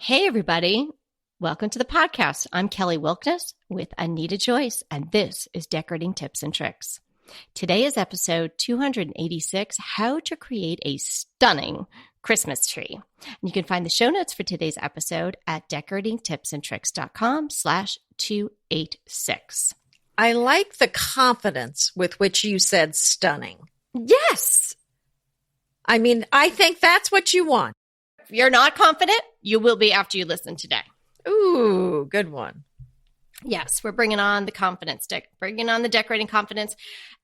Hey, everybody. Welcome to the podcast. I'm Kelly Wilkness with Anita Joyce, and this is Decorating Tips and Tricks. Today is episode 286, How to Create a Stunning Christmas Tree. And you can find the show notes for today's episode at decoratingtipsandtricks.com/286. I like the confidence with which you said stunning. Yes. I mean, I think that's what you want. If you're not confident, you will be after you listen today. Ooh, good one. Yes, we're bringing on the confidence, bringing on the decorating confidence.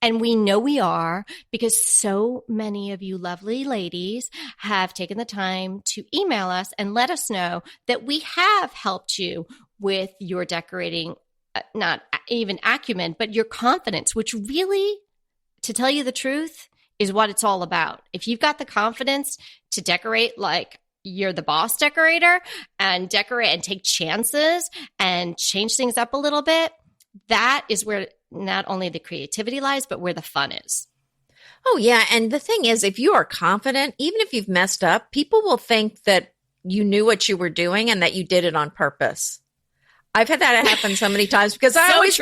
And we know we are because so many of you lovely ladies have taken the time to email us and let us know that we have helped you with your decorating, not even acumen, but your confidence, which really, to tell you the truth, is what it's all about. If you've got the confidence to decorate like you're the boss decorator and decorate and take chances and change things up a little bit, that is where not only the creativity lies, but where the fun is. Oh, yeah. And the thing is, if you are confident, even if you've messed up, people will think that you knew what you were doing and that you did it on purpose. I've had that happen so many times because I was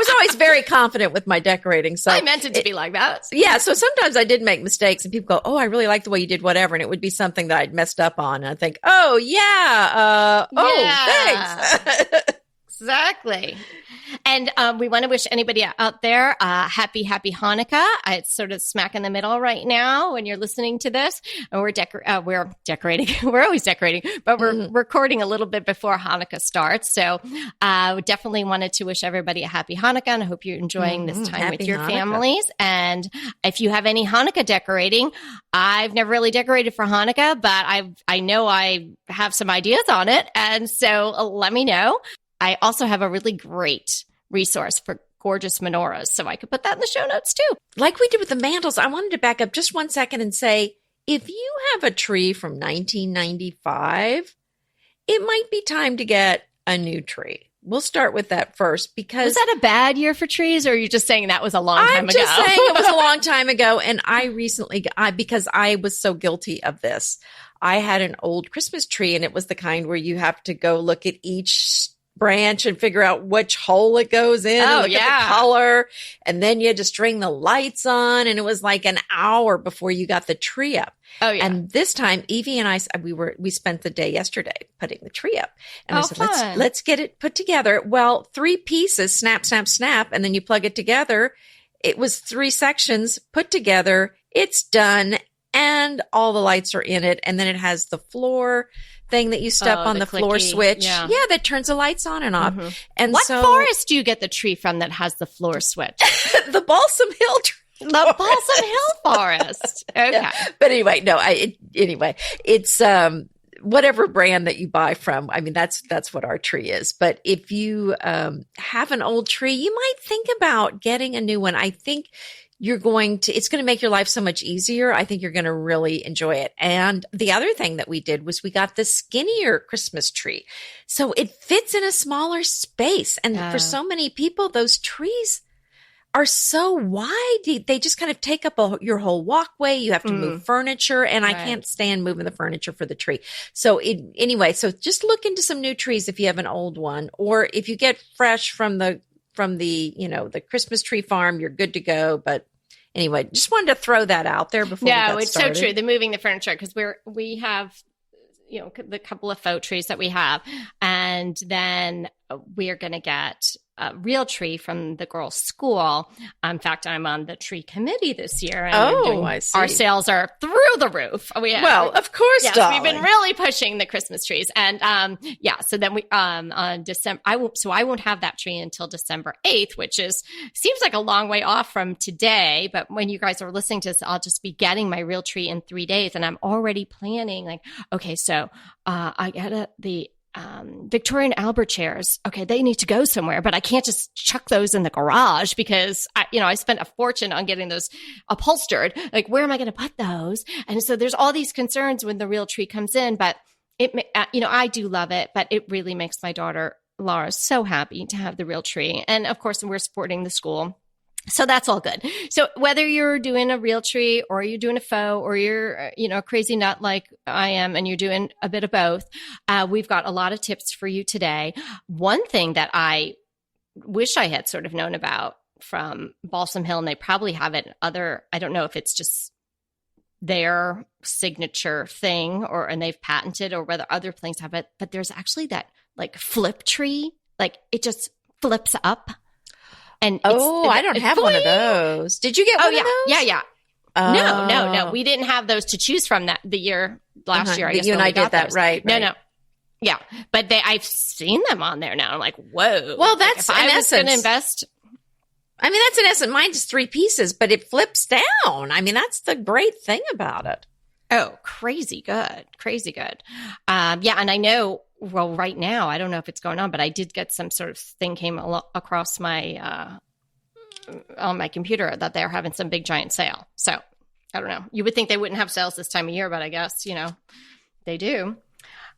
always very confident with my decorating. So I meant it to be like that. Yeah. So sometimes I did make mistakes and people go, oh, I really like the way you did whatever. And it would be something that I'd messed up on. And I think, oh, yeah. Thanks. Exactly. And we want to wish anybody out there happy Hanukkah. It's sort of smack in the middle right now when you're listening to this. And we're decorating. We're always decorating, but we're recording a little bit before Hanukkah starts. So we definitely wanted to wish everybody a happy Hanukkah. And I hope you're enjoying this time with your families. And if you have any Hanukkah decorating, I've never really decorated for Hanukkah, but I know I have some ideas on it. And so let me know. I also have a really great resource for gorgeous menorahs, so I could put that in the show notes too. Like we did with the mantles, I wanted to back up just 1 second and say, if you have a tree from 1995, it might be time to get a new tree. We'll start with that first because... Was that a bad year for trees, or are you just saying that was a long time ago? I'm just saying it was a long time ago, and I recently, because I was so guilty of this, I had an old Christmas tree, and it was the kind where you have to go look at each branch and figure out which hole it goes in and look at the color. And then you had to string the lights on. And it was like an hour before you got the tree up. Oh, yeah. And this time, Evie and I, we spent the day yesterday putting the tree up. And I said, let's get it put together. Well, 3 pieces, snap, snap, snap. And then you plug it together. It was 3 sections put together. It's done. And all the lights are in it. And then it has the floor thing that you step on the floor switch. Yeah, that turns the lights on and off. Mm-hmm. And what forest do you get the tree from that has the floor switch? The Balsam Hill tree. The Balsam Hill forest. Okay. Yeah. But anyway, it's whatever brand that you buy from. I mean, that's what our tree is. But if you have an old tree, you might think about getting a new one. I think it's going to make your life so much easier. I think you're going to really enjoy it. And the other thing that we did was we got the skinnier Christmas tree. So it fits in a smaller space. And for so many people, those trees are so wide. They just kind of take up your whole walkway. You have to move furniture. And I can't stand moving the furniture for the tree. So so just look into some new trees if you have an old one, or if you get fresh from the Christmas tree farm, you're good to go. But anyway, just wanted to throw that out there before we got started. So true. The moving the furniture, because we have, the couple of faux trees that we have, and then we are going to get a real tree from the girls' school. In fact, I'm on the tree committee this year. And I see. Our sales are through the roof. Of course, yes, darling. We've been really pushing the Christmas trees. And so then we on December, I won't have that tree until December 8th, which seems like a long way off from today. But when you guys are listening to this, I'll just be getting my real tree in 3 days. And I'm already planning, like, okay, so I get the Victorian Albert chairs. Okay, they need to go somewhere, but I can't just chuck those in the garage because I spent a fortune on getting those upholstered. Like, where am I going to put those? And so there's all these concerns when the real tree comes in, but I do love it, but it really makes my daughter Laura so happy to have the real tree. And of course, we're supporting the school. So that's all good. So whether you're doing a real tree or you're doing a faux or you're, a crazy nut like I am and you're doing a bit of both, we've got a lot of tips for you today. One thing that I wish I had sort of known about from Balsam Hill, and they probably have it I don't know if it's just their signature thing and they've patented or whether other places have it, but there's actually that like flip tree, like it just flips up. And I don't have one of those. Did you get one of those? Yeah. No. We didn't have those to choose from the year last year. I guess you and I did that, right? No. Yeah. But I've seen them on there now. I'm like, whoa. Well, that's like, in I was essence. going to invest. I mean, that's in essence. Mine's 3 pieces, but it flips down. I mean, that's the great thing about it. Oh, crazy good. Yeah. And I know, well, right now, I don't know if it's going on, but I did get some sort of thing came across my, on my computer that they're having some big giant sale. So I don't know. You would think they wouldn't have sales this time of year, but I guess, they do.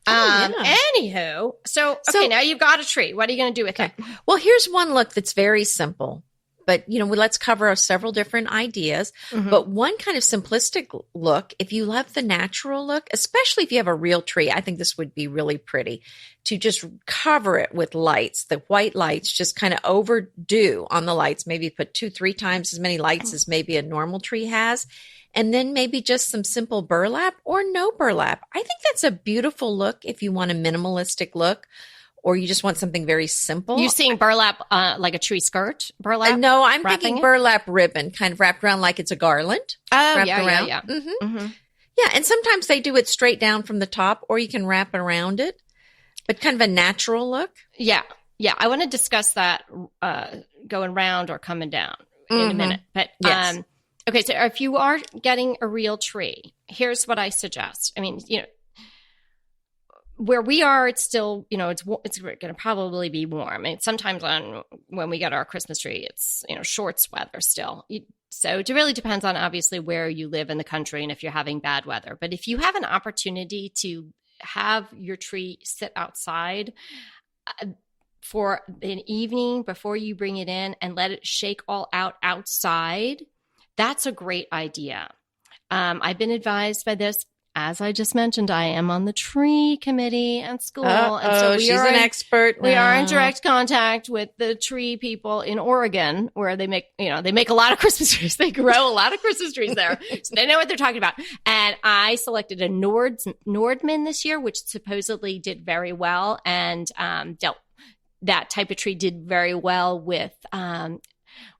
Anywho, so now you've got a tree. What are you going to do with it? Well, here's one look that's very simple. But, let's cover several different ideas. Mm-hmm. But one kind of simplistic look, if you love the natural look, especially if you have a real tree, I think this would be really pretty to just cover it with lights, the white lights, just kind of overdo on the lights, maybe put 2-3 times as many lights as maybe a normal tree has. And then maybe just some simple burlap or no burlap. I think that's a beautiful look if you want a minimalistic look. Or you just want something very simple. You're seeing burlap like a tree skirt burlap? No, I'm thinking burlap ribbon, kind of wrapped around like it's a garland. Oh, yeah. Mm-hmm. Mm-hmm. Yeah, and sometimes they do it straight down from the top, or you can wrap it around it, but kind of a natural look. Yeah. I want to discuss that going round or coming down in a minute. But yes. Okay, so if you are getting a real tree, here's what I suggest. I mean, where we are, it's still, it's going to probably be warm. And sometimes when we get our Christmas tree, it's, shorts weather still. So it really depends on obviously where you live in the country and if you're having bad weather. But if you have an opportunity to have your tree sit outside for an evening before you bring it in and let it shake all out outside, that's a great idea. I've been advised by this. As I just mentioned, I am on the tree committee at school. And so she's an expert now. We are in direct contact with the tree people in Oregon, where they make a lot of Christmas trees. They grow a lot of Christmas trees there. So they know what they're talking about. And I selected a Nordman this year, which supposedly did very well. And that type of tree did very well with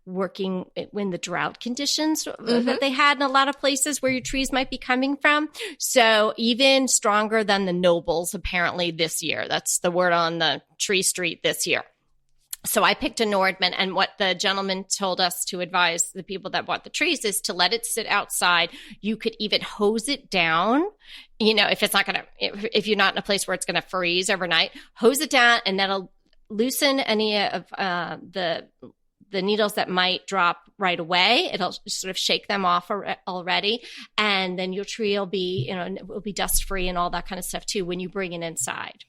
working when the drought conditions that they had in a lot of places where your trees might be coming from. So even stronger than the nobles apparently this year. That's the word on the tree street this year. So I picked a Nordman, and what the gentleman told us to advise the people that bought the trees is to let it sit outside. You could even hose it down. If it's not going to, if you're not in a place where it's going to freeze overnight, hose it down, and that'll loosen any of the needles that might drop right away. It'll sort of shake them off already. And then your tree will be, it will be dust free and all that kind of stuff too when you bring it inside.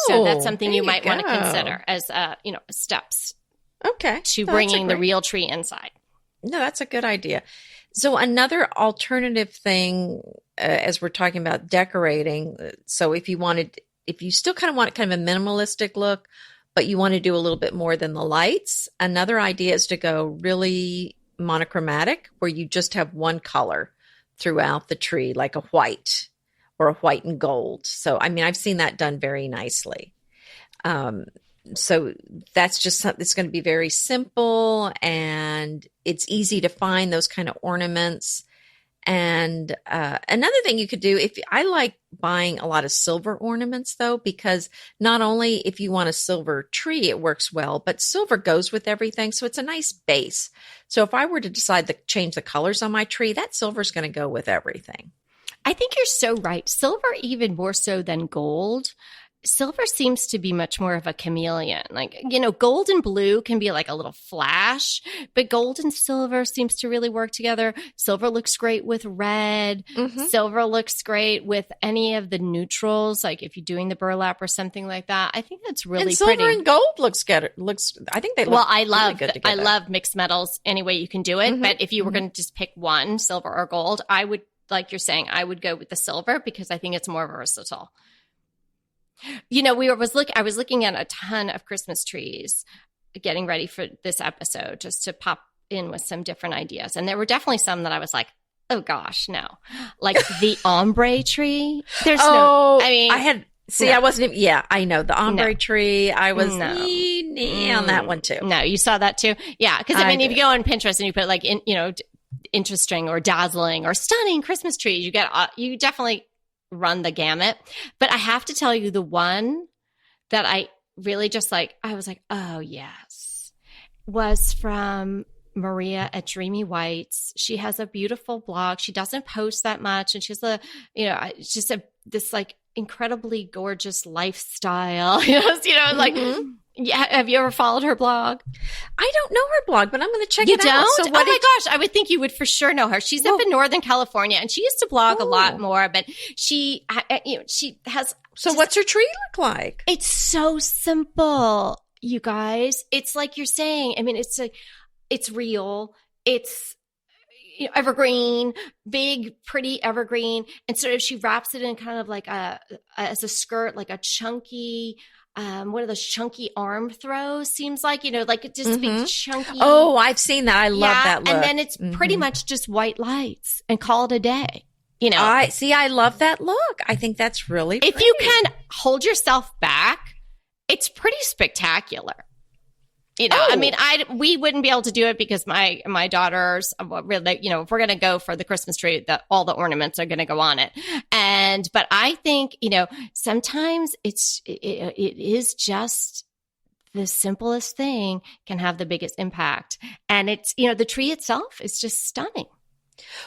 So that's something you might want to consider as, steps. Okay. To bringing the real tree inside. No, that's a good idea. So another alternative thing, as we're talking about decorating. So if you still kind of want kind of a minimalistic look, but you want to do a little bit more than the lights, another idea is to go really monochromatic, where you just have one color throughout the tree, like a white or a white and gold. So, I mean, I've seen that done very nicely. So that's just something that's going to be very simple, and it's easy to find those kind of ornaments. And another thing you could do, I like buying a lot of silver ornaments though, because not only if you want a silver tree, it works well, but silver goes with everything. So it's a nice base. So if I were to decide to change the colors on my tree, that silver is going to go with everything. I think you're so right. Silver, even more so than gold, silver seems to be much more of a chameleon. Like, gold and blue can be like a little flash, but gold and silver seems to really work together. Silver looks great with red. Mm-hmm. Silver looks great with any of the neutrals, like if you're doing the burlap or something like that. I think that's really and silver pretty. and gold looks good. I think they look I love really good together. I love mixed metals any way you can do it. Mm-hmm. But if you were going to just pick one, silver or gold, I would, like you're saying, I would go with the silver because I think it's more versatile. I was looking at a ton of Christmas trees getting ready for this episode just to pop in with some different ideas. And there were definitely some that I was like, oh gosh, no. Like the ombre tree. I wasn't even, I know the ombre tree. I was on that one too. No, you saw that too? Yeah. Because if you go on Pinterest and you put like, interesting or dazzling or stunning Christmas trees, you definitely run the gamut. But I have to tell you, the one that I really just like, I was like, oh yes, was from Maria at Dreamy Whites. She has a beautiful blog. She doesn't post that much, and she's this like incredibly gorgeous lifestyle. Like, yeah. Have you ever followed her blog? I don't know her blog, but I'm going to check it out. You don't? So my gosh, I would think you would for sure know her. She's up in Northern California, and she used to blog a lot more, but she has. So what's her tree look like? It's so simple, you guys. It's like you're saying. I mean, it's real. It's evergreen, big, pretty evergreen. And sort of she wraps it in kind of like as a skirt, like a chunky, what are those chunky arm throws? Seems like, like just big chunky. Oh, I've seen that. I love that look. And then it's pretty much just white lights and call it a day. I love that look. I think that's really pretty. If you can hold yourself back, it's pretty spectacular. We wouldn't be able to do it because my daughters, really, if we're going to go for the Christmas tree, all the ornaments are going to go on it. But I think, sometimes it is just the simplest thing can have the biggest impact. And it's, the tree itself is just stunning.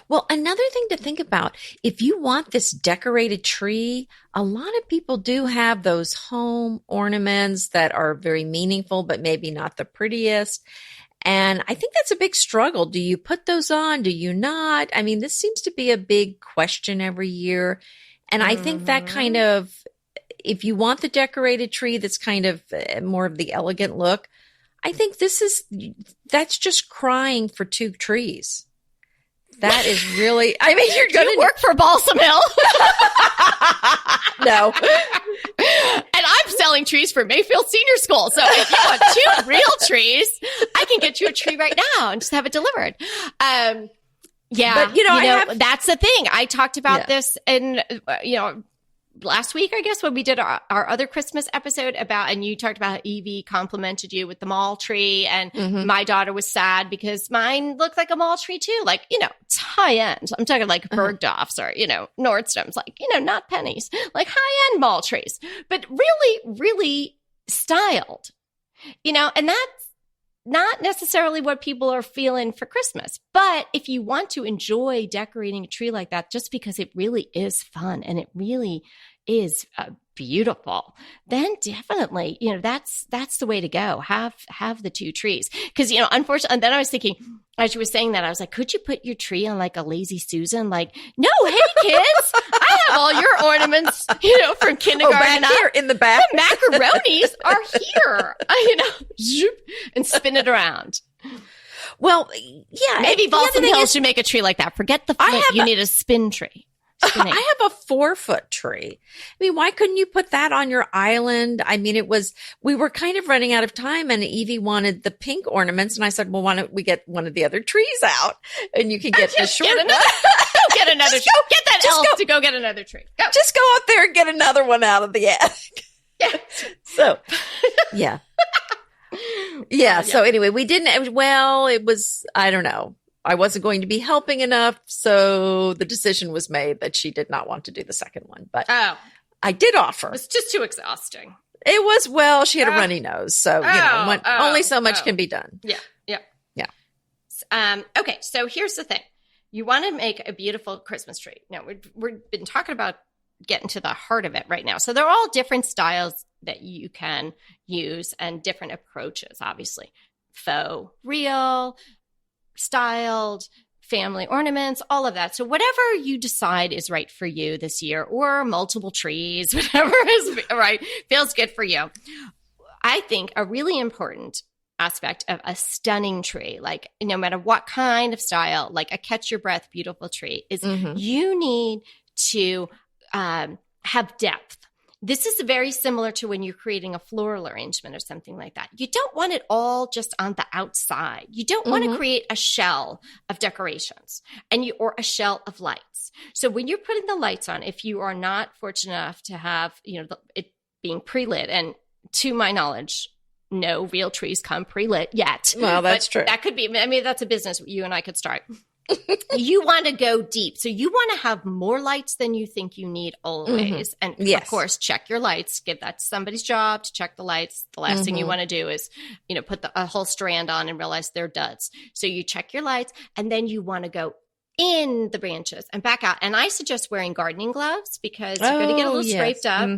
Well, another thing to think about, if you want this decorated tree, a lot of people do have those home ornaments that are very meaningful, but maybe not the prettiest. And I think that's a big struggle. Do you put those on? Do you not? I mean, this seems to be a big question every year. And I think that kind of, if you want the decorated tree that's kind of more of the elegant look, I think that's just crying for two trees. That is really, you're going to work for Balsam Hill. No. And I'm selling trees for Mayfield Senior School. So if you want 2 real trees, I can get you a tree right now and just have it delivered. But, that's the thing. I talked about this in, last week, I guess, when we did our other Christmas episode and you talked about how Evie complimented you with the mall tree, and my daughter was sad because mine looked like a mall tree too. Like, it's high end. I'm talking like Bergdorf's or, Nordstrom's, like, not pennies, like high end mall trees, but really, really styled, and that's not necessarily what people are feeling for Christmas. But if you want to enjoy decorating a tree like that, just because it really is fun and it really is beautiful, then definitely, that's the way to go. Have the 2 trees. Because, unfortunately, and then I was thinking, as you were saying that, I was like, could you put your tree on like a Lazy Susan? Like, no, hey kids, I have all your ornaments, from kindergarten back here in the back. The macaronis are here, zoop, and spin it around. Well, yeah. Maybe Balsam Hills should make a tree like that. Forget the flip. You need a spin tree. Spinning. I have a 4-foot tree. I mean, why couldn't you put that on your island? I mean, we were kind of running out of time, and Evie wanted the pink ornaments. And I said, well, why don't we get one of the other trees out and you can get the short one. Get another tree. Get that elf to go get another tree. Go. Just go out there and get another one out of the attic. Yeah. So, yeah. Yeah. So anyway, we didn't, it was, I don't know. I wasn't going to be helping enough, so the decision was made that she did not want to do the second one. But I did offer. It's just too exhausting. It was, she had a runny nose, so only so much can be done. Yeah. Okay, so here's the thing. You want to make a beautiful Christmas tree. Now, we've been talking about get into the heart of it right now. So they're all different styles that you can use and different approaches, obviously. Faux, real, styled, family ornaments, all of that. So whatever you decide is right for you this year, or multiple trees, whatever is right, feels good for you. I think a really important aspect of a stunning tree, like no matter what kind of style, like a catch your breath, beautiful tree, is you need to have depth. This is very similar to when you're creating a floral arrangement or something like that. You don't want it all just on the outside. You don't want to create a shell of decorations or a shell of lights. So when you're putting the lights on, if you are not fortunate enough to have, it being pre-lit, and to my knowledge, no real trees come pre-lit yet. Well, that's true. That could be, that's a business you and I could start. You want to go deep. So you want to have more lights than you think you need always. And of course, check your lights. That's somebody's job to check the lights. The last thing you want to do is, put a whole strand on and realize they're duds. So you check your lights, and then you want to go in the branches and back out. And I suggest wearing gardening gloves, because you're going to get a little scraped up.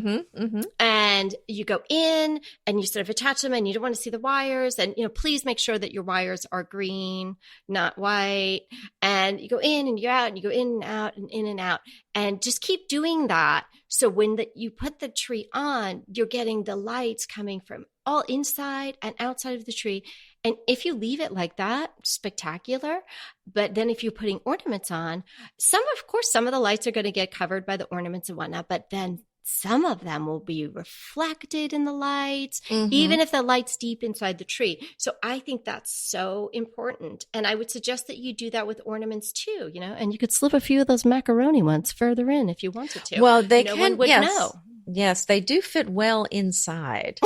And you go in and you sort of attach them, and you don't want to see the wires. And, please make sure that your wires are green, not white. And you go in and you're out, and you go in and out and in and out. And just keep doing that. So when you put the tree on, you're getting the lights coming from all inside and outside of the tree. And if you leave it like that, spectacular. But then if you're putting ornaments on, some of the lights are going to get covered by the ornaments and whatnot, but then some of them will be reflected in the lights, even if the light's deep inside the tree. So I think that's so important. And I would suggest that you do that with ornaments too, and you could slip a few of those macaroni ones further in if you wanted to. Well, no one would know. Yes, they do fit well inside.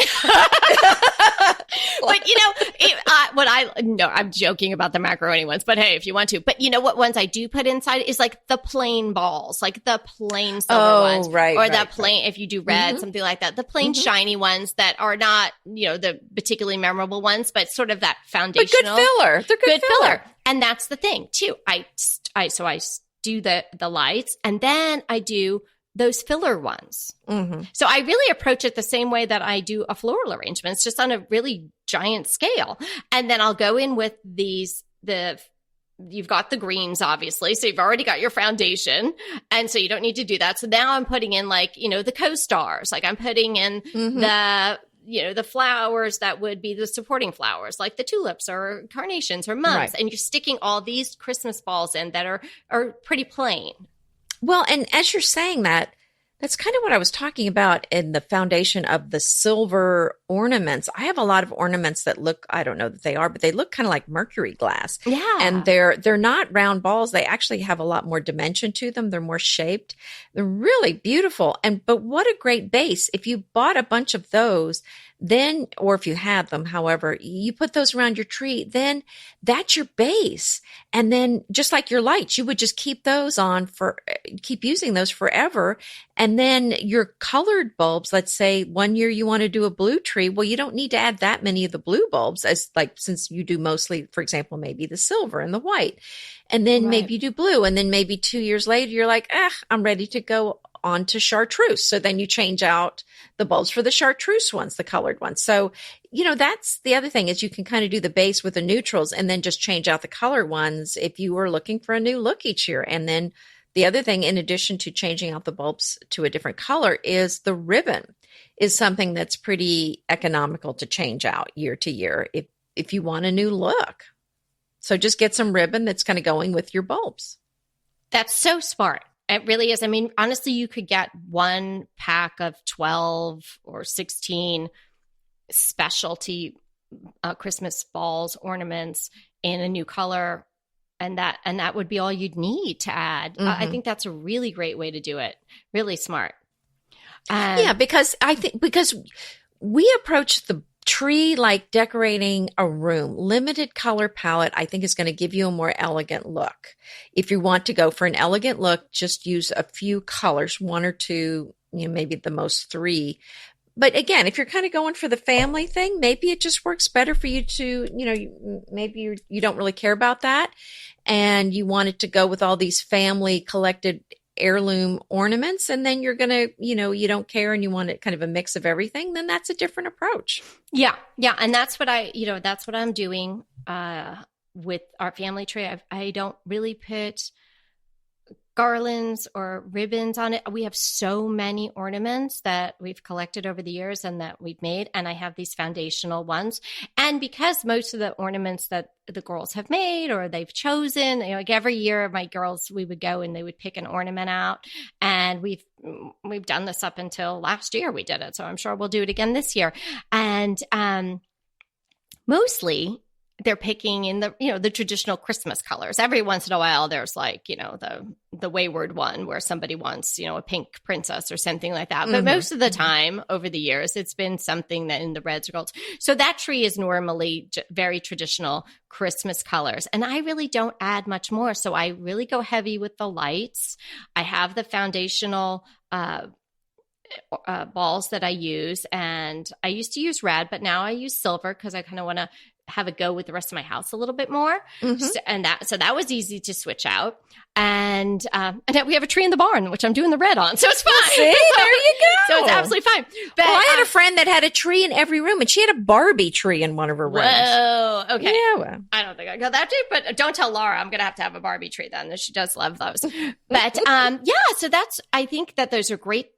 But I'm joking about the macaroni ones, but hey, if you want to. But what ones I do put inside is like the plain balls, like the plain silver ones. Right. Or the plain, if you do red, something like that. The plain shiny ones that are not, the particularly memorable ones, but sort of that foundational. But good filler. They're good filler. And that's the thing too. So I do the lights, and then I do those filler ones. So I really approach it the same way that I do a floral arrangement. It's just on a really giant scale. And then I'll go in with you've got the greens, obviously. So you've already got your foundation. And so you don't need to do that. So now I'm putting in the co-stars. Like I'm putting in the flowers that would be the supporting flowers, like the tulips or carnations or mums. Right. And you're sticking all these Christmas balls in that are pretty plain. Well, and as you're saying that, that's kind of what I was talking about in the foundation of the silver ornaments. I have a lot of ornaments that look, I don't know that they are, but they look kind of like mercury glass. Yeah. And they're not round balls. They actually have a lot more dimension to them. They're more shaped. They're really beautiful. But what a great base. If you bought a bunch of those, then, or if you had them, however, you put those around your tree, then that's your base. And then just like your lights, you would just keep those on keep using those forever. And then your colored bulbs, let's say 1 year you want to do a blue tree. Well, you don't need to add that many of the blue bulbs since you do mostly, for example, maybe the silver and the white. And then maybe you do blue. And then maybe 2 years later, you're like, I'm ready to go on to chartreuse. So then you change out the bulbs for the chartreuse ones, the colored ones. So, that's the other thing is you can kind of do the base with the neutrals and then just change out the color ones if you were looking for a new look each year. And then the other thing, in addition to changing out the bulbs to a different color, is the ribbon is something that's pretty economical to change out year to year if you want a new look. So just get some ribbon that's kind of going with your bulbs. That's so smart. It really is. I mean, honestly, you could get one pack of 12 or 16 specialty Christmas balls, ornaments in a new color. And that would be all you'd need to add. I think that's a really great way to do it. Really smart. Because we approach the tree like decorating a room. Limited color palette, I think, is going to give you a more elegant look. If you want to go for an elegant look, just use a few colors, one or two, maybe the most three. But again, if you're kind of going for the family thing, maybe it just works better for you to, maybe you don't really care about that. And you want it to go with all these family collected heirloom ornaments, and then you're going to, you don't care and you want it kind of a mix of everything, then that's a different approach. Yeah. Yeah. And that's what that's what I'm doing with our family tree. I don't really put garlands or ribbons on it. We have so many ornaments that we've collected over the years and that we've made. And I have these foundational ones. And because most of the ornaments that the girls have made or they've chosen, like every year my girls, we would go and they would pick an ornament out. And we've done this up until last year we did it. So I'm sure we'll do it again this year. And mostly they're picking in the traditional Christmas colors. Every once in a while, there's like, the wayward one where somebody wants, a pink princess or something like that. But most of the time over the years, it's been something that in the reds or golds. So that tree is normally very traditional Christmas colors. And I really don't add much more. So I really go heavy with the lights. I have the foundational balls that I use. And I used to use red, but now I use silver because I kind of want to have a go with the rest of my house a little bit more. So that was easy to switch out. And we have a tree in the barn, which I'm doing the red on. So it's fine. See, there you go. So it's absolutely fine. But I had a friend that had a tree in every room, and she had a Barbie tree in one of her rooms. Whoa. Okay. Yeah, well. I don't think I got that deep, but don't tell Laura I'm going to have a Barbie tree then. She does love those. But so I think that those are great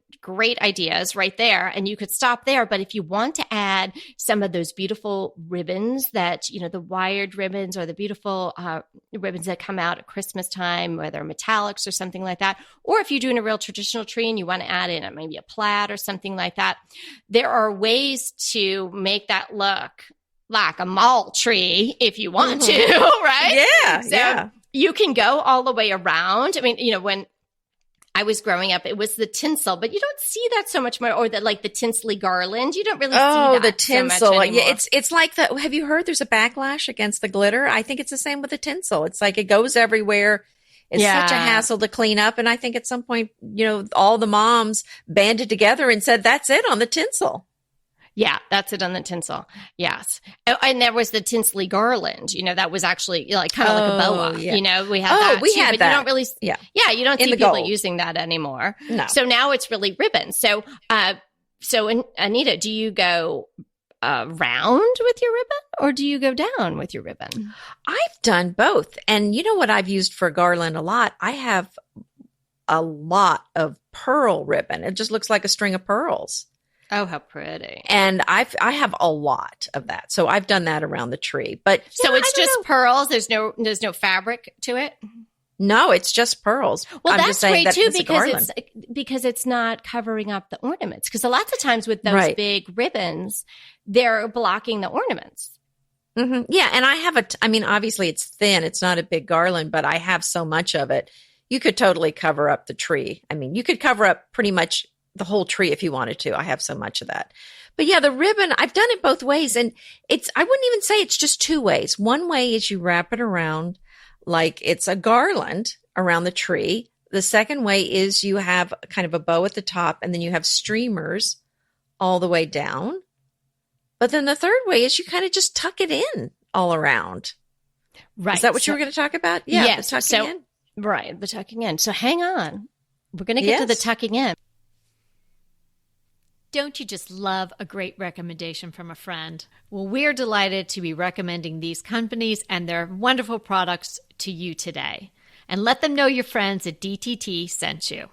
ideas right there. And you could stop there. But if you want to add some of those beautiful ribbons that, the wired ribbons or the beautiful ribbons that come out at Christmas time, whether metallics or something like that, or if you're doing a real traditional tree and you want to add in maybe a plaid or something like that, there are ways to make that look like a mall tree if you want to, right? Yeah. So you can go all the way around. I mean, when I was growing up, it was the tinsel, but you don't see that so much more, or the tinsely garland. You don't really see that the tinsel. So much anymore. Yeah, it's like have you heard there's a backlash against the glitter? I think it's the same with the tinsel. It's like it goes everywhere. It's such a hassle to clean up. And I think at some point, all the moms banded together and said, that's it on the tinsel. Yeah, that's it on the tinsel. Yes. And there was the tinsely garland, that was actually kind of like a boa. Yeah. We had that. We had but that. You don't really, you don't see people using that anymore. No. So now it's really ribbon. So, Anita, do you go round with your ribbon or do you go down with your ribbon? I've done both. And you know what I've used for garland a lot? I have a lot of pearl ribbon. It just looks like a string of pearls. Oh, how pretty. And I have a lot of that. So I've done that around the tree. But so it's just pearls. There's no fabric to it. No, it's just pearls. Well, that's great too because it's not covering up the ornaments. Because lots of times with those big ribbons, they're blocking the ornaments. Mm-hmm. Yeah, and I have obviously it's thin. It's not a big garland, but I have so much of it. You could totally cover up the tree. I mean, you could cover up pretty much the whole tree if you wanted to. I have so much of that. But yeah, the ribbon, I've done it both ways. And I wouldn't even say it's just two ways. One way is you wrap it around like it's a garland around the tree. The second way is you have kind of a bow at the top and then you have streamers all the way down. But then the third way is you kind of just tuck it in all around. Right. Is that what you were going to talk about? Yeah. Yes. The tucking in. Right. The tucking in. So hang on. We're going to get to the tucking in. Don't you just love a great recommendation from a friend? Well, we're delighted to be recommending these companies and their wonderful products to you today. And let them know your friends at DTT sent you.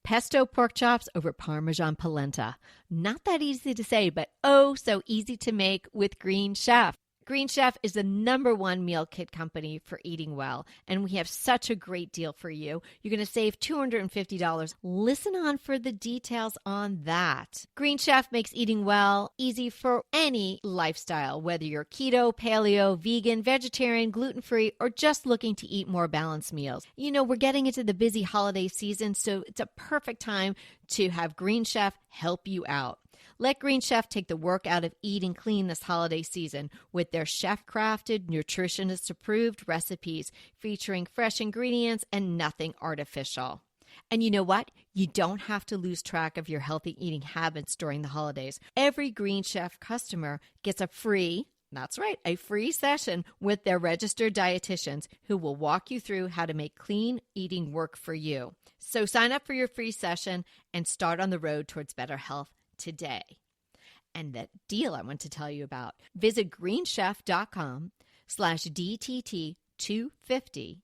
Pesto pork chops over Parmesan polenta. Not that easy to say, but oh so easy to make with Green Chef. Green Chef is the #1 meal kit company for eating well, and we have such a great deal for you. You're going to save $250. Listen on for the details on that. Green Chef makes eating well easy for any lifestyle, whether you're keto, paleo, vegan, vegetarian, gluten-free, or just looking to eat more balanced meals. We're getting into the busy holiday season, so it's a perfect time to have Green Chef help you out. Let Green Chef take the work out of eating clean this holiday season with their chef-crafted, nutritionist-approved recipes featuring fresh ingredients and nothing artificial. And you know what? You don't have to lose track of your healthy eating habits during the holidays. Every Green Chef customer gets a free That's right, a free session with their registered dietitians who will walk you through how to make clean eating work for you. So sign up for your free session and start on the road towards better health today. And that deal I want to tell you about, visit greenchef.com/DTT250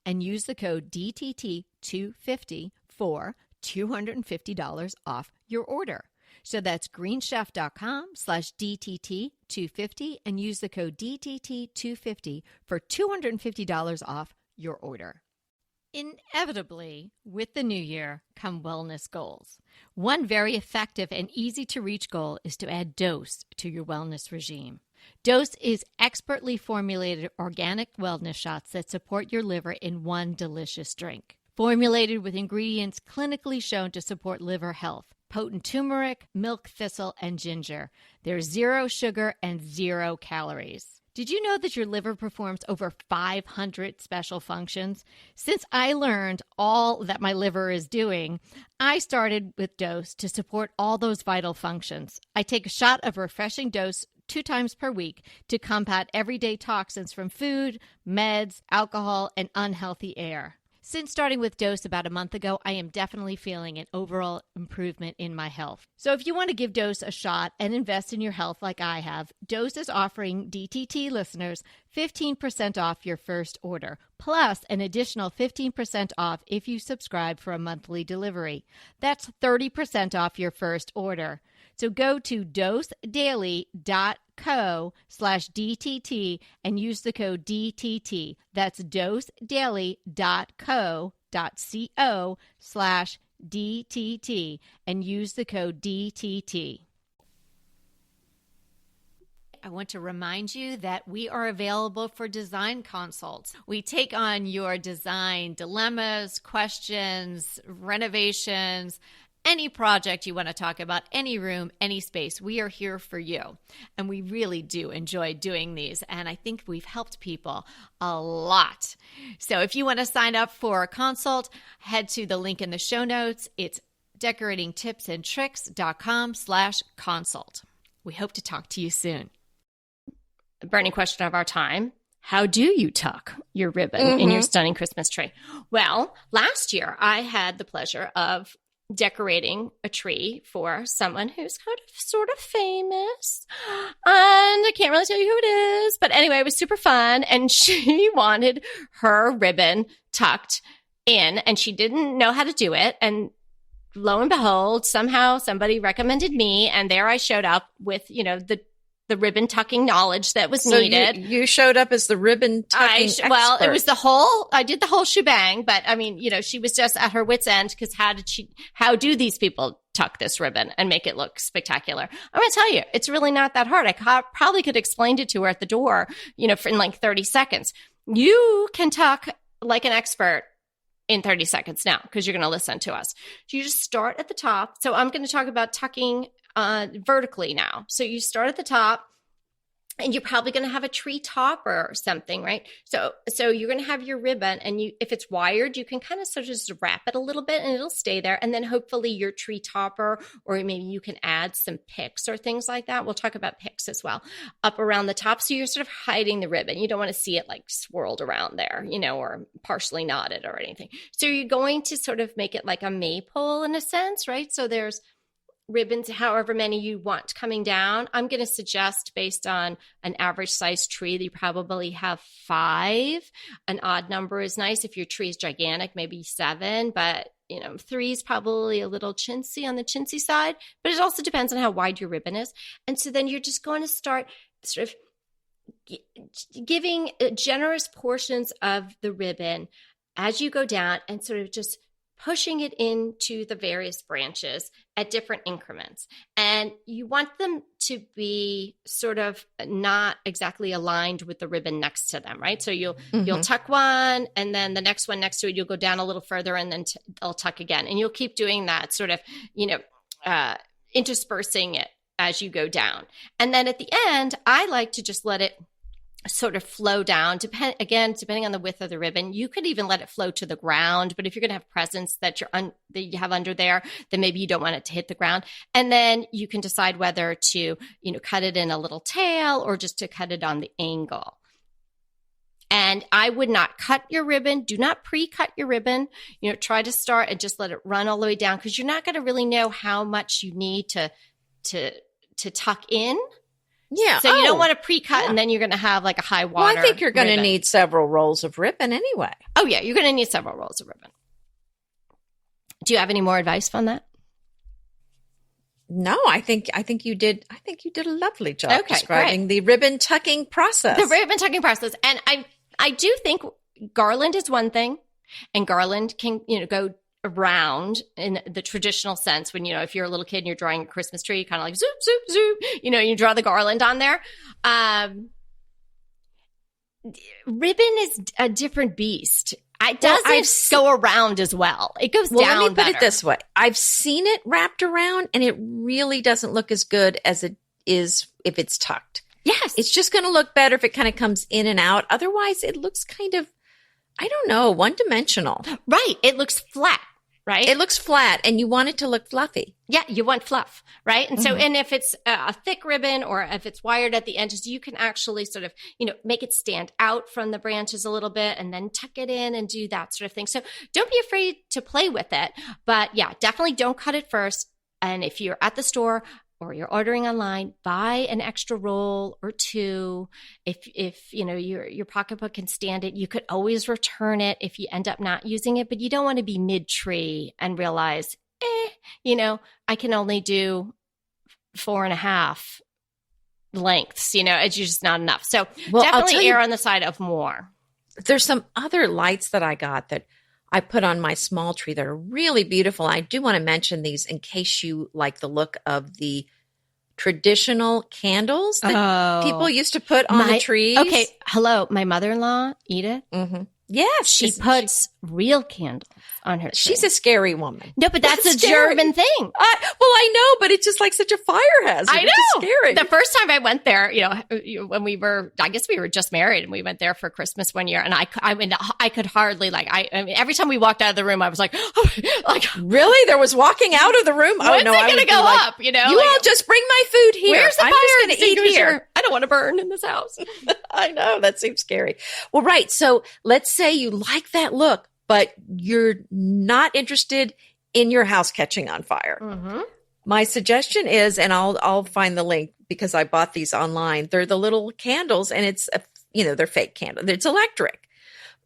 and use the code DTT250 for $250 off your order. So that's greenchef.com/DTT250 and use the code DTT250 for $250 off your order. Inevitably, with the new year come wellness goals. One very effective and easy to reach goal is to add Dose to your wellness regime. Dose is expertly formulated organic wellness shots that support your liver in one delicious drink. Formulated with ingredients clinically shown to support liver health. Potent turmeric, milk thistle, and ginger. There's 0 sugar and 0 calories. Did you know that your liver performs over 500 special functions? Since I learned all that my liver is doing, I started with Dose to support all those vital functions. I take a shot of refreshing Dose 2 times per week to combat everyday toxins from food, meds, alcohol, and unhealthy air. Since starting with Dose about a month ago, I am definitely feeling an overall improvement in my health. So if you want to give Dose a shot and invest in your health like I have, Dose is offering DTT listeners 15% off your first order, plus an additional 15% off if you subscribe for a monthly delivery. That's 30% off your first order. So go to dosedaily.co/DTT and use the code DTT. That's dosedaily.co.co/DTT and use the code DTT. I want to remind you that we are available for design consults. We take on your design dilemmas, questions, renovations, any project you want to talk about, any room, any space. We are here for you. And we really do enjoy doing these. And I think we've helped people a lot. So if you want to sign up for a consult, head to the link in the show notes. It's decoratingtipsandtricks.com/consult. We hope to talk to you soon. Burning question of our time. How do you tuck your ribbon in your stunning Christmas tree? Well, last year I had the pleasure of decorating a tree for someone who's sort of famous. And I can't really tell you who it is. But anyway, it was super fun. And she wanted her ribbon tucked in, and she didn't know how to do it. And lo and behold, somehow somebody recommended me. And there I showed up with, the ribbon tucking knowledge that was needed. You showed up as the ribbon tucking expert. Well, it was I did the whole shebang, but I mean, she was just at her wit's end because how do these people tuck this ribbon and make it look spectacular? I'm going to tell you, it's really not that hard. I probably could have explained it to her at the door, for in like 30 seconds. You can tuck like an expert in 30 seconds now because you're going to listen to us. So you just start at the top. So I'm going to talk about tucking vertically now. So you start at the top, and you're probably going to have a tree topper or something, right? So you're going to have your ribbon, and if it's wired, you can kind of sort of just wrap it a little bit and it'll stay there. And then hopefully your tree topper, or maybe you can add some picks or things like that. We'll talk about picks as well, up around the top. So you're sort of hiding the ribbon. You don't want to see it like swirled around there, or partially knotted or anything. So you're going to sort of make it like a maypole in a sense, right? So there's ribbons, however many you want coming down. I'm going to suggest, based on an average size tree, that you probably have 5. An odd number is nice. If your tree is gigantic, maybe 7, but 3 is probably a little chintzy on the chintzy side, but it also depends on how wide your ribbon is. And so then you're just going to start sort of giving generous portions of the ribbon as you go down, and sort of just pushing it into the various branches at different increments. And you want them to be sort of not exactly aligned with the ribbon next to them, right? So you'll tuck one, and then the next one next to it, you'll go down a little further, and then they'll tuck again. And you'll keep doing that, sort of, interspersing it as you go down. And then at the end, I like to just let it sort of flow down. Depending on the width of the ribbon, you could even let it flow to the ground. But if you're going to have presents that that you have under there, then maybe you don't want it to hit the ground. And then you can decide whether to, cut it in a little tail or just to cut it on the angle. And I would not cut your ribbon. Do not pre-cut your ribbon. Try to start and just let it run all the way down, because you're not going to really know how much you need to tuck in. Yeah. So you don't want to pre-cut and then you're going to have like a high water. Well, I think you're going to ribbon. need several rolls of ribbon anyway. Oh yeah, you're going to need several rolls of ribbon. Do you have any more advice on that? No, I think you did. I think you did a lovely job Okay, describing the ribbon tucking process. The ribbon tucking process, and I do think garland is one thing, and garland can go around in the traditional sense when if you're a little kid and you're drawing a Christmas tree, kind of like zoop zoop zoop, you draw the garland on there. Ribbon is a different beast. It doesn't go around as well. It goes down. Let me put better. it this way: I've seen it wrapped around, and it really doesn't look as good as it is if it's tucked. Yes, it's just going to look better if it kind of comes in and out. Otherwise, it looks kind of, I don't know, one-dimensional. Right. It looks flat. Right. It looks flat, and you want it to look fluffy. Yeah, you want fluff, right? And so, and if it's a thick ribbon or if it's wired at the edges, you can actually sort of, make it stand out from the branches a little bit and then tuck it in and do that sort of thing. So don't be afraid to play with it. But yeah, definitely don't cut it first. And if you're at the store or you're ordering online, buy an extra roll or two. If your pocketbook can stand it, you could always return it if you end up not using it. But you don't want to be mid-tree and realize, I can only do 4.5 lengths. It's just not enough. So definitely err on the side of more. There's some other lights that I got that I put on my small tree that are really beautiful. I do want to mention these in case you like the look of the traditional candles that people used to put on the trees. Okay. Hello. My mother-in-law, Edith. Mm-hmm. Yes. She puts real candles on her tree. She's a scary woman. No, but that's a German thing. Well, I know, but it's just like such a fire hazard. I know. It's scary. The first time I went there, when I guess we were just married and we went there for Christmas one year, and I could hardly every time we walked out of the room, I was like, really? There was walking out of the room? When's it going to go up? You all just bring my food here. Where's the I'm fire just going to eat here. I don't want to burn in this house. I know. That seems scary. Well, right. So let's say you like that look, but you're not interested in your house catching on fire. Mm-hmm. My suggestion is, and I'll find the link because I bought these online. They're the little candles, and it's they're fake candles. It's electric,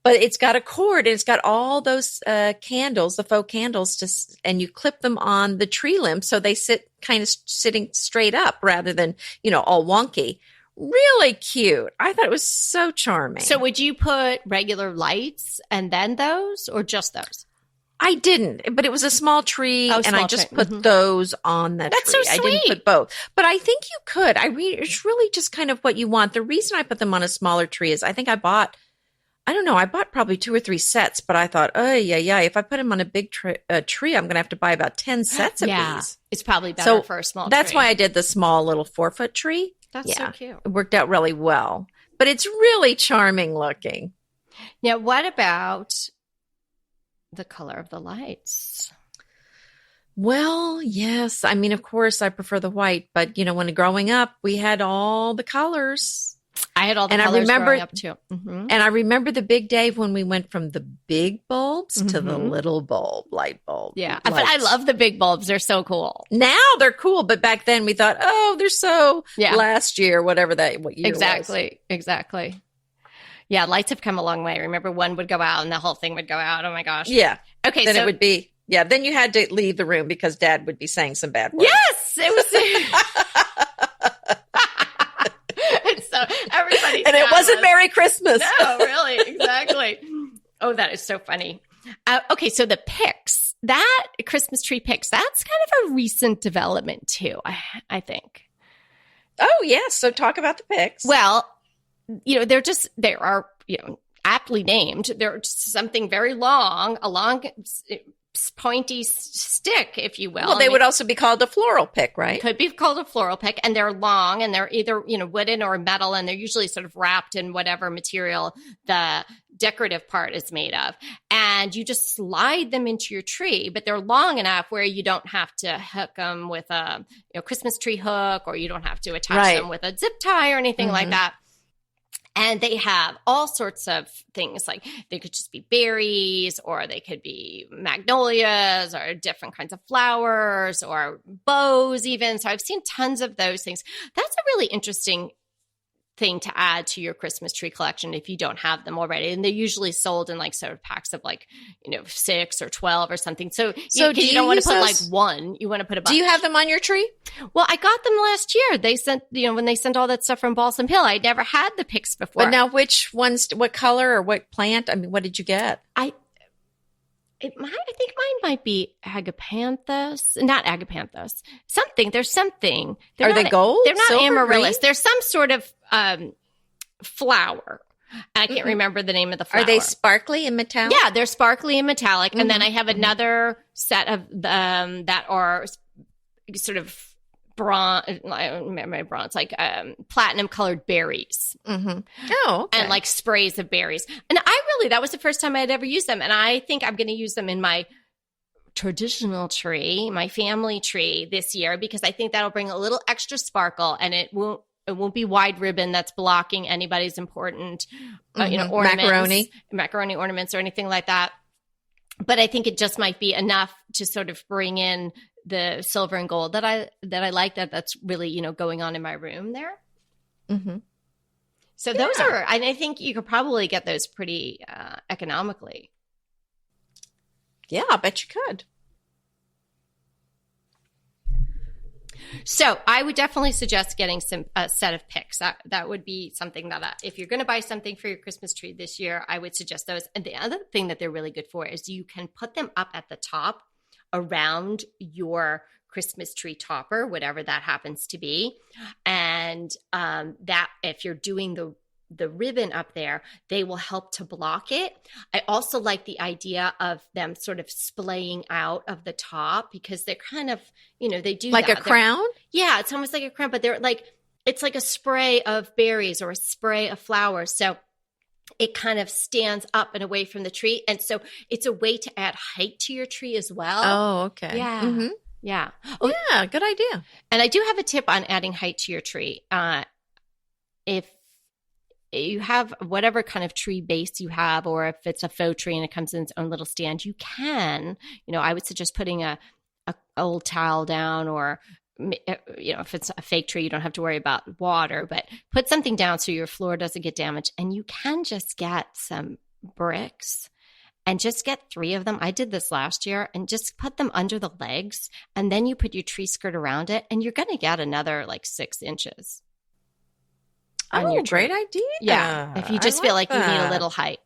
but it's got a cord and it's got all those candles, the faux candles, and you clip them on the tree limb so they sitting straight up rather than all wonky. Really cute. I thought it was so charming. So would you put regular lights and then those, or just those? I didn't, but it was a small tree, and I just put those on the tree. That's so sweet. I didn't put both, but I think you could. It's really just kind of what you want. The reason I put them on a smaller tree is I think I bought probably 2 or 3 sets, but I thought, if I put them on a big tree, I'm going to have to buy about 10 sets of these. It's probably better for a small tree. That's why I did the small little 4-foot tree. That's so cute. It worked out really well, but it's really charming looking. Now, what about the color of the lights? Well, yes. I mean, of course, I prefer the white, but when growing up, we had all the colors. I had all the colors growing up too. Mm-hmm. And I remember the big day when we went from the big bulbs to the little light bulb. Yeah. But I love the big bulbs. They're so cool. Now they're cool. But back then we thought, they're so last year, what year Exactly. Yeah. Lights have come a long way. Remember, one would go out and the whole thing would go out. Oh my gosh. Yeah. Okay. Then it would be, then you had to leave the room because Dad would be saying some bad words. Yes. It was. So everybody, and it wasn't Merry Christmas. No, really, exactly. Oh, that is so funny. Okay, so the picks, that Christmas tree picks, that's kind of a recent development too, I think. Oh, yes. So talk about the picks. Well, they are aptly named. They're just something very long, a long pointy stick, if you will. Well, they would also be called a floral pick, right? Could be called a floral pick, and they're long, and they're either, wooden or metal, and they're usually sort of wrapped in whatever material the decorative part is made of. And you just slide them into your tree, but they're long enough where you don't have to hook them with a Christmas tree hook, or you don't have to attach them with a zip tie or anything like that. And they have all sorts of things, like they could just be berries, or they could be magnolias, or different kinds of flowers, or bows even. So I've seen tons of those things. That's a really interesting thing to add to your Christmas tree collection if you don't have them already. And they're usually sold in like sort of packs of 6 or 12 or something. So you don't want to put like one, you want to put a bunch. Do you have them on your tree? Well, I got them last year. They sent, when they sent all that stuff from Balsam Hill, I never had the picks before. But now which ones, what color or what plant? I mean, what did you get? I think mine might be agapanthus, not agapanthus. Something. There's something. Are they gold? They're not silver, amaryllis. green? There's some sort of flower. I can't remember the name of the flower. Are they sparkly and metallic? Yeah, they're sparkly and metallic. And then I have another set of that are sort of bronze, like platinum colored berries. Oh, okay. And like sprays of berries. And that was the first time I'd ever used them. And I think I'm going to use them in my traditional tree, my family tree this year, because I think that'll bring a little extra sparkle, and it won't be wide ribbon that's blocking anybody's important, ornaments, macaroni ornaments or anything like that. But I think it just might be enough to sort of bring in the silver and gold that I like, that's really, going on in my room there. So those are, and I think you could probably get those pretty economically. Yeah, I bet you could. So I would definitely suggest getting a set of picks. That would be something that if you're going to buy something for your Christmas tree this year, I would suggest those. And the other thing that they're really good for is you can put them up at the top around your Christmas tree topper, whatever that happens to be. And that if you're doing the ribbon up there, they will help to block it. I also like the idea of them sort of splaying out of the top, because they're kind of, they do like that. a crown? Yeah, it's almost like a crown, but it's like a spray of berries or a spray of flowers. So it kind of stands up and away from the tree. And so it's a way to add height to your tree as well. Oh, okay. Yeah. Yeah. Oh, yeah. Good idea. And I do have a tip on adding height to your tree. If you have whatever kind of tree base you have, or if it's a faux tree and it comes in its own little stand, you can, I would suggest putting a old towel down, or, if it's a fake tree, you don't have to worry about water, but put something down so your floor doesn't get damaged. And you can just get some bricks and just get 3 of them. I did this last year, and just put them under the legs, and then you put your tree skirt around it, and you're going to get another 6 inches. Oh, great idea. Yeah, if you just feel like you need a little height.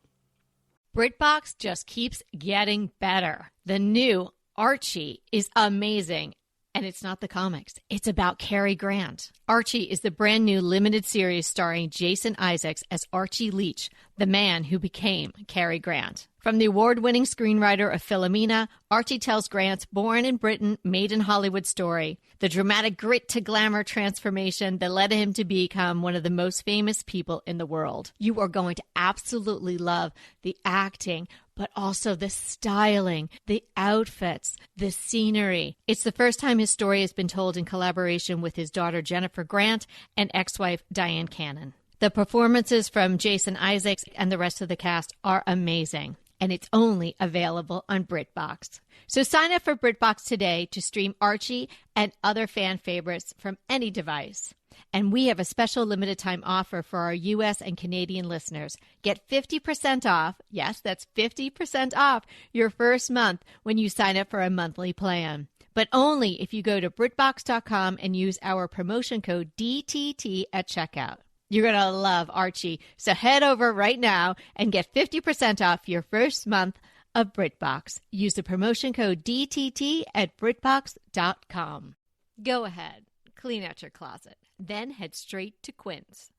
BritBox just keeps getting better. The new Archie is amazing. And it's not the comics. It's about Cary Grant. Archie is the brand new limited series starring Jason Isaacs as Archie Leach, the man who became Cary Grant. From the award-winning screenwriter of Philomena, Archie tells Grant's born in Britain, made in Hollywood story, the dramatic grit to glamour transformation that led him to become one of the most famous people in the world. You are going to absolutely love the acting, but also the styling, the outfits, the scenery. It's the first time his story has been told in collaboration with his daughter Jennifer Grant and ex-wife Diane Cannon. The performances from Jason Isaacs and the rest of the cast are amazing, and it's only available on BritBox. So sign up for BritBox today to stream Archie and other fan favorites from any device. And we have a special limited time offer for our U.S. and Canadian listeners. Get 50% off, yes, that's 50% off your first month when you sign up for a monthly plan. But only if you go to BritBox.com and use our promotion code DTT at checkout. You're going to love Archie. So head over right now and get 50% off your first month of BritBox. Use the promotion code DTT at BritBox.com. Go ahead, clean out your closet, then head straight to Quinn's.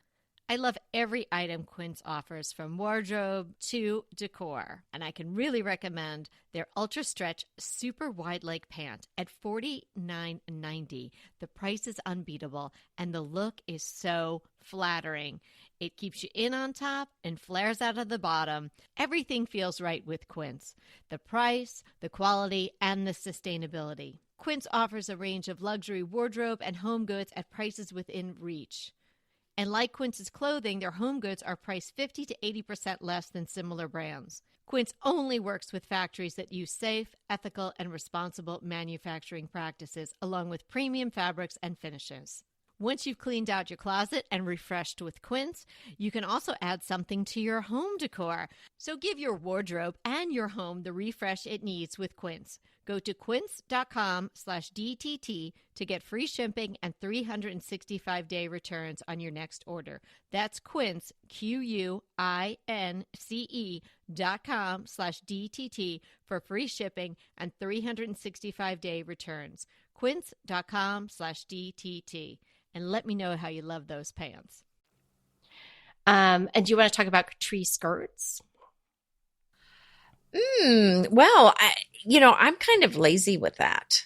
I love every item Quince offers, from wardrobe to decor, and I can really recommend their Ultra Stretch Super Wide Leg Pant at $49.90. The price is unbeatable, and the look is so flattering. It keeps you in on top and flares out of the bottom. Everything feels right with Quince. The price, the quality, and the sustainability. Quince offers a range of luxury wardrobe and home goods at prices within reach. And like Quince's clothing, their home goods are priced 50 to 80% less than similar brands. Quince only works with factories that use safe, ethical, and responsible manufacturing practices, along with premium fabrics and finishes. Once you've cleaned out your closet and refreshed with Quince, you can also add something to your home decor. So give your wardrobe and your home the refresh it needs with Quince. Go to quince.com/DTT to get free shipping and 365-day returns on your next order. That's Quince, QUINCE.com/DTT for free shipping and 365-day returns. Quince.com/DTT. And let me know how you love those pants. And do you want to talk about tree skirts? Well, I'm kind of lazy with that.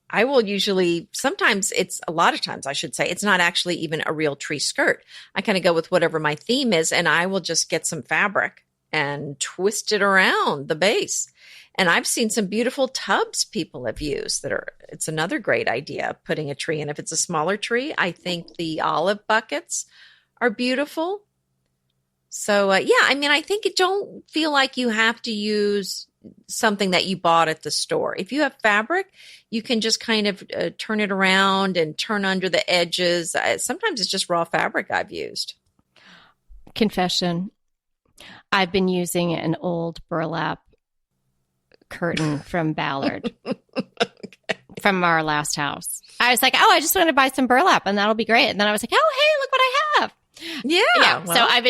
I will usually, a lot of times I should say, it's not actually even a real tree skirt. I kind of go with whatever my theme is, and I will just get some fabric and twist it around the base. And I've seen some beautiful tubs people have used it's another great idea, putting a tree in. If it's a smaller tree, I think the olive buckets are beautiful. So, I think you don't feel like you have to use something that you bought at the store. If you have fabric, you can just kind of turn it around and turn under the edges. Sometimes it's just raw fabric I've used. Confession. I've been using an old burlap curtain from Ballard from our last house. I was like, I just want to buy some burlap and that'll be great. And then I was like, hey, look what I have. Yeah. Well. So I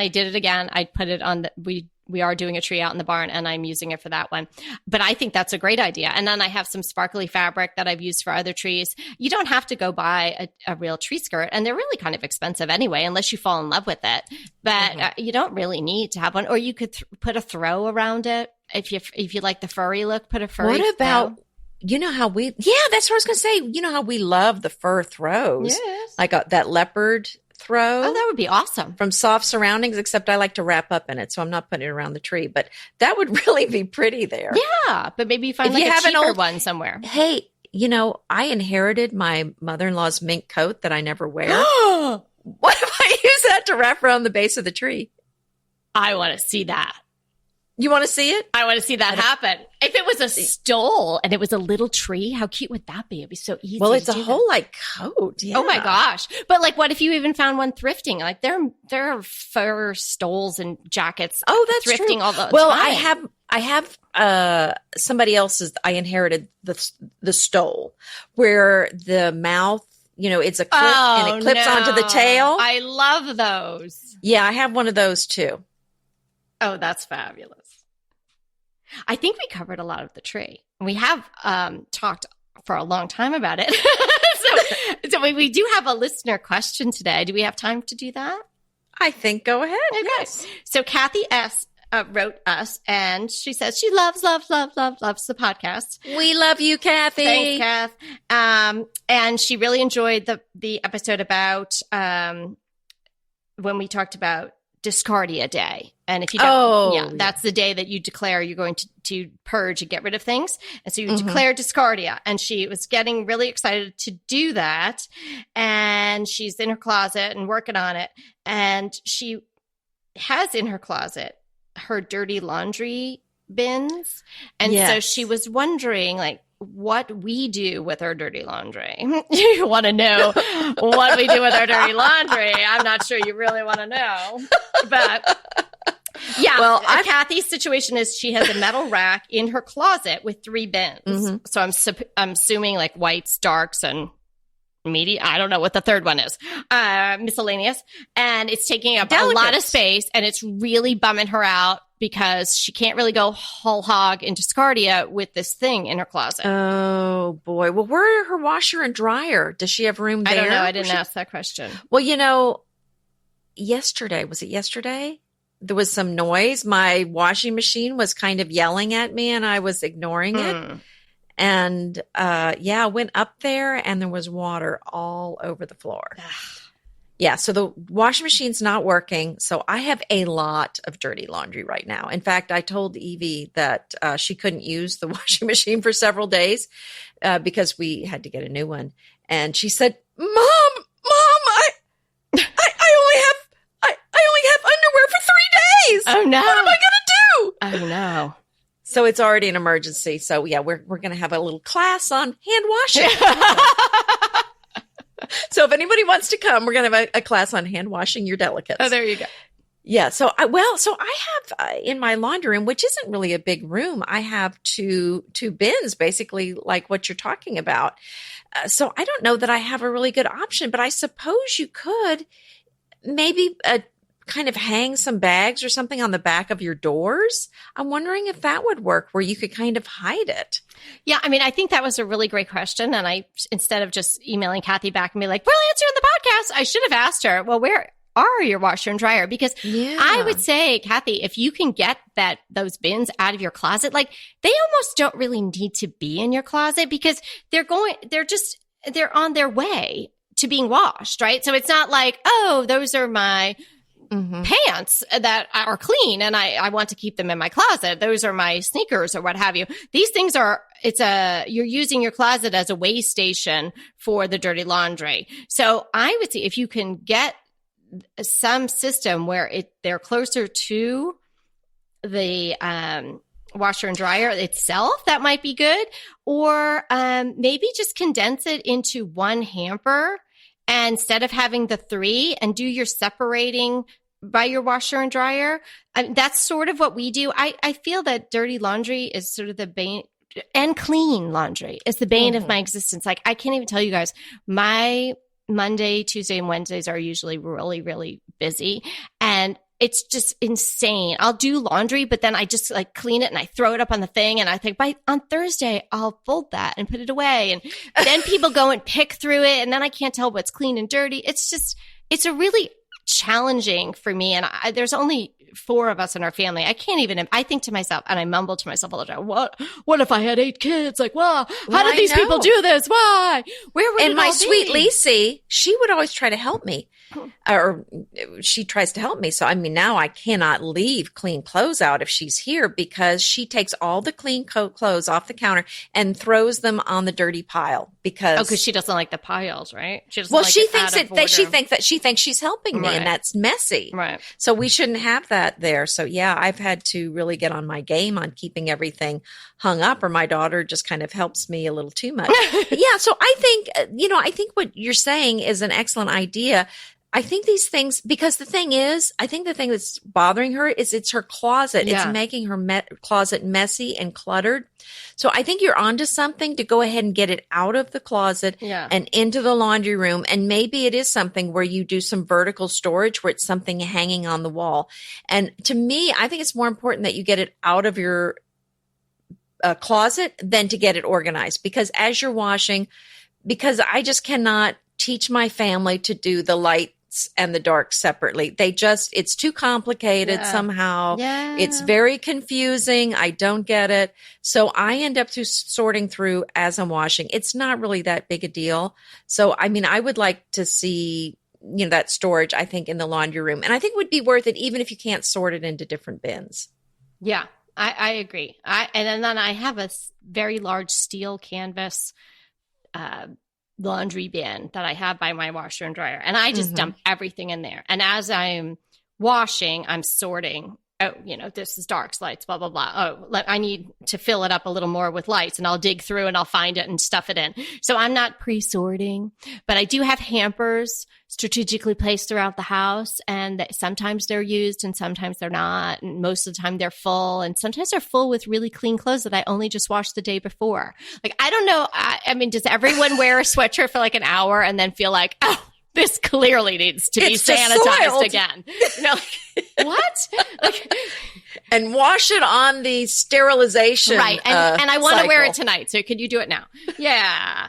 did it again. I put it on we are doing a tree out in the barn and I'm using it for that one. But I think that's a great idea. And then I have some sparkly fabric that I've used for other trees. You don't have to go buy a real tree skirt, and they're really kind of expensive anyway, unless you fall in love with it. But you don't really need to have one, or you could put a throw around it. If you like the furry look, put a furry What about, throw. that's what I was going to say. You know how we love the fur throws? Yes. Like that leopard throw. Oh, that would be awesome. From Soft Surroundings, except I like to wrap up in it, so I'm not putting it around the tree. But that would really be pretty there. Yeah, but maybe you find a cheaper one somewhere. Hey, I inherited my mother-in-law's mink coat that I never wear. What if I use that to wrap around the base of the tree? I want to see that. You want to see it? I want to see that happen. If it was a stole and it was a little tree, how cute would that be? It'd be so easy. Well, it's to a do whole that. coat. Yeah. Oh my gosh. But what if you even found one thrifting? Like there are fur stoles and jackets. Oh, that's thrifting true. all the time. Well, I have somebody else's. I inherited the stole where the mouth, it's a clip and it clips onto the tail. I love those. Yeah, I have one of those too. Oh, that's fabulous. I think we covered a lot of the tree. We have talked for a long time about it. so we do have a listener question today. Do we have time to do that? I think go ahead. Okay. Yes. So Kathy S. wrote us, and she says she loves the podcast. We love you, Kathy. Thanks, Kath. And she really enjoyed the episode about when we talked about Discardia Day. And if you don't, that's the day that you declare you're going to purge and get rid of things. And so you declare Discardia. And she was getting really excited to do that. And she's in her closet and working on it. And she has in her closet her dirty laundry bins. And so she was wondering, what we do with our dirty laundry. You want to know what we do with our dirty laundry. I'm not sure you really want to know. But yeah, well, Kathy's situation is she has a metal rack in her closet with 3 bins. So I'm assuming whites, darks, and medium. I don't know what the third one is. Miscellaneous. And it's taking up a lot of space, and it's really bumming her out because she can't really go whole hog into Discardia with this thing in her closet. Oh, boy. Well, where are her washer and dryer? Does she have room there? I don't know. I didn't ask that question. Well, yesterday. Was it yesterday? There was some noise. My washing machine was kind of yelling at me and I was ignoring it. And I went up there and there was water all over the floor. Yeah, so the washing machine's not working. So I have a lot of dirty laundry right now. In fact, I told Evie that she couldn't use the washing machine for several days because we had to get a new one. And she said, Mom, I only have underwear for 3 days. Oh, no. What am I going to do? Oh, no. So it's already an emergency. So yeah, we're going to have a little class on hand washing. So if anybody wants to come, we're going to have a class on hand washing your delicates. Oh, there you go. Yeah. So I have in my laundry room, which isn't really a big room, I have two bins, basically like what you're talking about. So I don't know that I have a really good option, but I suppose you could maybe kind of hang some bags or something on the back of your doors. I'm wondering if that would work where you could kind of hide it. Yeah, I mean, I think that was a really great question. And I, instead of just emailing Kathy back and be like, we'll answer in the podcast, I should have asked her, well, where are your washer and dryer? Because I would say, Kathy, if you can get those bins out of your closet, like they almost don't really need to be in your closet because they're on their way to being washed, right? So it's not like, oh, those are my pants that are clean and I want to keep them in my closet. Those are my sneakers or what have you. These things you're using your closet as a way station for the dirty laundry. So I would say if you can get some system where they're closer to the washer and dryer itself, that might be good. Or maybe just condense it into one hamper. And instead of having the 3 and do your separating by your washer and dryer, that's sort of what we do. I feel that dirty laundry is sort of the bane, and clean laundry is the bane of my existence. Like I can't even tell you guys, my Monday, Tuesday, and Wednesdays are usually really, really busy. And it's just insane. I'll do laundry, but then I just like clean it and I throw it up on the thing. And I think on Thursday, I'll fold that and put it away. And then people go and pick through it. And then I can't tell what's clean and dirty. It's a really challenging for me. And there's only 4 of us in our family. I think to myself and I mumble to myself all the time, what if I had 8 kids? Like, wow, how did these people do this? Why? Where would it all be? And my sweet Lacey, she would always try to help me. Or she tries to help me. So, I mean, now I cannot leave clean clothes out if she's here because she takes all the clean clothes off the counter and throws them on the dirty pile because she doesn't like the piles, right? She thinks she's helping me and that's messy. Right. So we shouldn't have that there. So yeah, I've had to really get on my game on keeping everything hung up or my daughter just kind of helps me a little too much. Yeah. So I think what you're saying is an excellent idea. I think these things, because the thing that's bothering her is it's her closet. Yeah. It's making her closet messy and cluttered. So I think you're onto something to go ahead and get it out of the closet and into the laundry room. And maybe it is something where you do some vertical storage where it's something hanging on the wall. And to me, I think it's more important that you get it out of your closet than to get it organized. Because as you're washing, because I just cannot teach my family to do the lights and the dark separately. It's too complicated somehow. Yeah. It's very confusing. I don't get it. So I end up sorting through as I'm washing. It's not really that big a deal. So, I mean, I would like to see, that storage, I think, in the laundry room. And I think it would be worth it even if you can't sort it into different bins. Yeah, I agree. And then I have a very large steel canvas laundry bin that I have by my washer and dryer. And I just dump everything in there. And as I'm washing, I'm sorting. Oh, this is darks, lights, blah, blah, blah. Oh, I need to fill it up a little more with lights and I'll dig through and I'll find it and stuff it in. So I'm not pre-sorting, but I do have hampers strategically placed throughout the house. And sometimes they're used and sometimes they're not. And most of the time they're full. And sometimes they're full with really clean clothes that I only just washed the day before. Like, I don't know. I mean, does everyone wear a sweatshirt for like an hour and then feel like, oh, this clearly needs to be sanitized again? What? And wash it on the sterilization. Right. And I want to wear it tonight. So could you do it now? Yeah.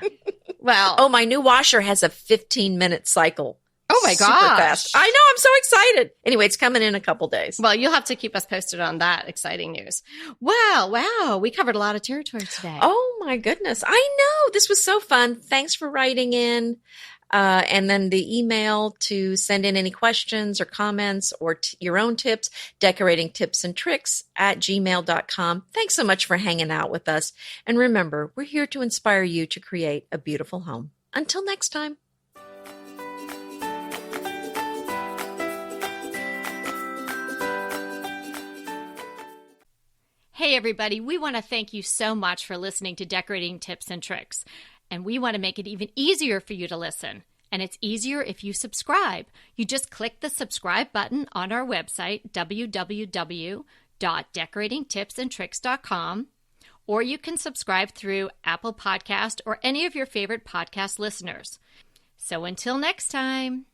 Well. Oh, my new washer has a 15-minute cycle. Oh my Super gosh. fast. I know. I'm so excited. Anyway, it's coming in a couple days. Well, you'll have to keep us posted on that exciting news. Wow. We covered a lot of territory today. Oh my goodness. I know. This was so fun. Thanks for writing in. And then the email to send in any questions or comments or your own tips, decoratingtipsandtricks@gmail.com. Thanks so much for hanging out with us. And remember, we're here to inspire you to create a beautiful home. Until next time. Hey, everybody, we want to thank you so much for listening to Decorating Tips and Tricks. And we want to make it even easier for you to listen. And it's easier if you subscribe. You just click the subscribe button on our website, www.decoratingtipsandtricks.com, or you can subscribe through Apple Podcast or any of your favorite podcast listeners. So until next time.